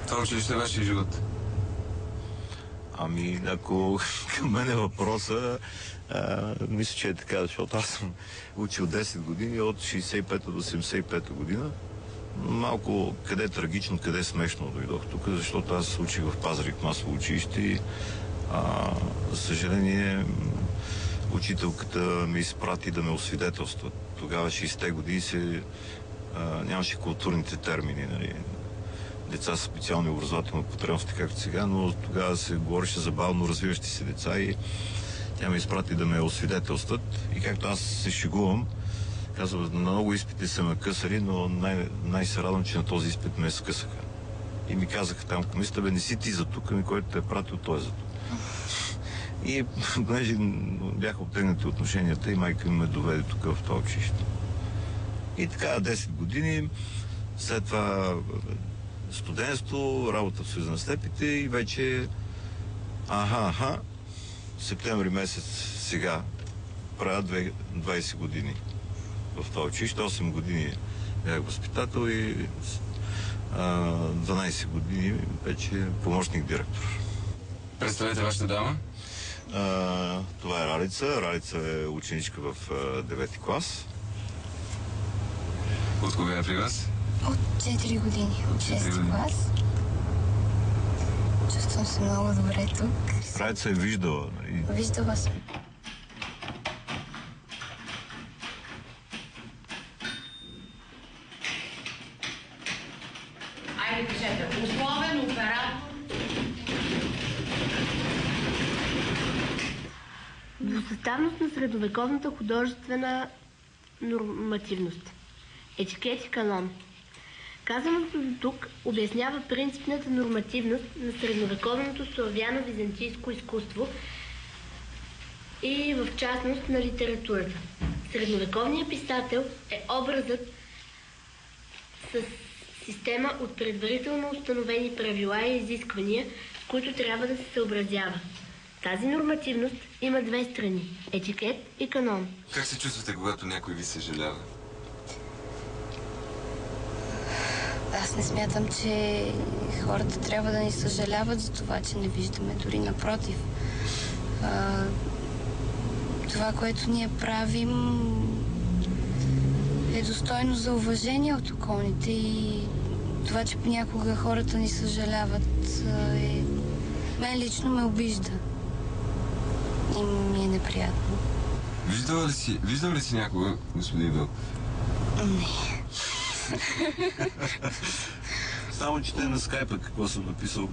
Това училище е вашия живот? Ами, ако към мен е въпроса, мисля, че е така, защото аз съм учил 10 години от 65-та до 75-та година. Малко къде е трагично, къде е смешно дойдох тук, защото аз учих в Пазарик масово училище и за съжаление учителката ми изпрати да ме освидетелства. Тогава 60-те години нямаше културните термини, нали. Деца с специални образователни потребности, както сега, но тогава се говореше за бавно развиващи се деца и тя ме изпрати да ме освидетелстват. И както аз се шегувам, казвам, на много изпити са ме късали, но най-се радвам, че на този изпит ме скъсаха. И ми казаха там в комисията, не си ти за тук, ами който те е пратил, той е за тук. И понеже бяха обтегнати отношенията и майка ми ме доведе тук в това училище. И така 10 години, след това студентство, работа в Съюза на слепите и вече септември месец сега правя 20 години в това училище, 8 години бях възпитател и 12 години вече помощник директор. Представете вашата дама? Това е Ралица. Ралица е ученичка в 9-ти клас. От кога е при вас? От 4 години, от 6 клас. Чувствам се много добре тук. Ралица е виждала. Виждала съм. Айде, пишете. Условен оператор. Двусъставност на средновековната художествена нормативност. Етикет и канон. Казаното до тук обяснява принципната нормативност на средновековното славяно-византийско изкуство и в частност на литературата. Средновековният писател е образът с система от предварително установени правила и изисквания, с които трябва да се съобразява. Тази нормативност има две страни – етикет и канон. Как се чувствате, когато някой ви съжалява? Аз не смятам, че хората трябва да ни съжаляват за това, че не виждаме, дори напротив. Това, което ние правим, е достойно за уважение от околните и това, че понякога хората ни съжаляват, мен лично ме обижда. И ми е неприятно. Виждал ли си някога, господин Вълк? Не. Само чете на скайпа какво съм написал.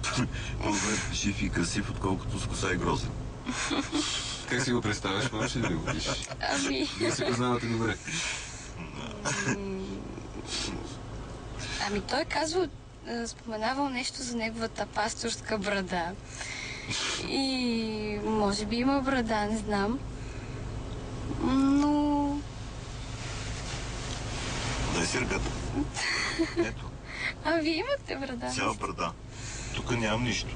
По-добре жив и красив, отколкото с коса и грозен. Как си го представяш? Можеш ли да го пишеш? Вие се познавате добре. Той казва, споменавал нещо за неговата пасторска брада. И може би има брада, не знам. Но... Дай си ръката. Ето. Вие имате брада. Цяла брада. Тук нямам нищо.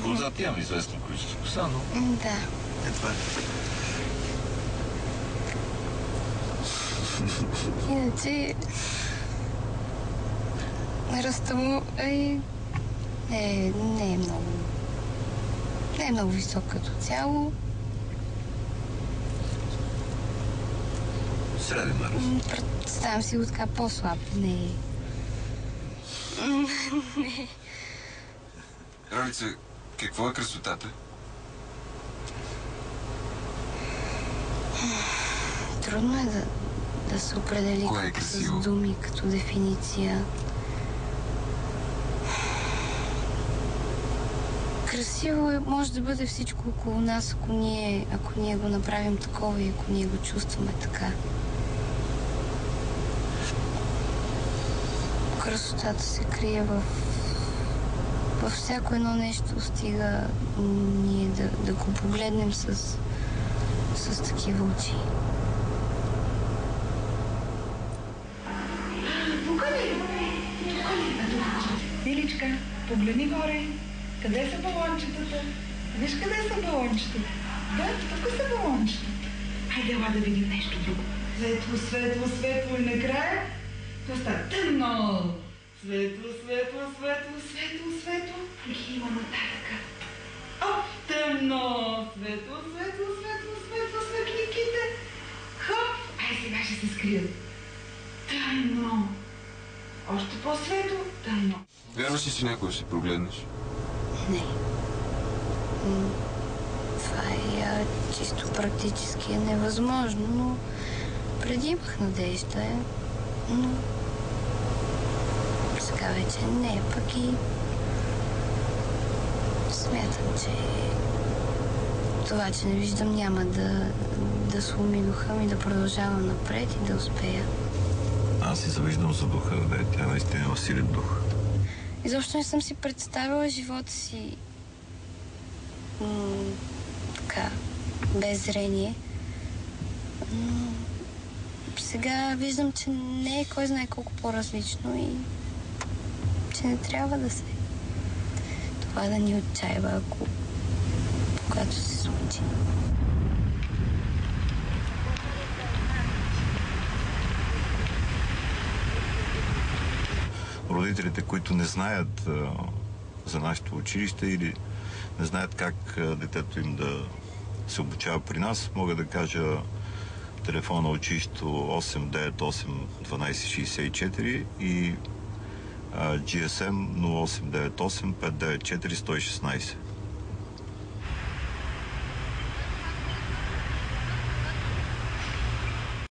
Отзад имам известно количество коса, но... Да. Това е. Иначе... ръста му не е много... Не е много висок като цяло. Среден на ръст. Представям си го така по-слаб. Не. Ралица, какво е красотата? Трудно е да се определи с думи като дефиниция. Красиво може да бъде всичко около нас, ако ние го направим такова и ако ние го чувстваме така. Красотата се крие във всяко едно нещо, стига ние да го погледнем с такива очи. Миличка, погледни горе. Къде са балончетата? Виж къде са балончетата? Да, тук са балончетата. Хайде, ела да видим нещо друго. Светло, светло, светло и накрая това става тъмно. Светло, светло, светло, светло, светло. И има нататъка. Оп, тъмно. Светло, светло, светло, светло, светликите. Хоп, ай сега ще се скрият. Тъмно. Още по-светло, тъмно. Вярваш ли, че някой ще прогледнеш? Не. Това е чисто практически невъзможно, но преди имах надежда, но сега вече не, пък и смятам, че това, че не виждам, няма да сломи духа ми, да продължавам напред и да успея. Аз си завиждам за духа, да, тя наистина има силен дух. Изобщо не съм си представила живота си така, без зрение. Но сега виждам, че не е кой знае колко по-различно и че не трябва да се това да ни отчаива, когато се случи. Родителите, които не знаят за нашето училище или не знаят как детето им да се обучава при нас, мога да кажа телефона на училището 898 1264 и GSM 0898 594 116.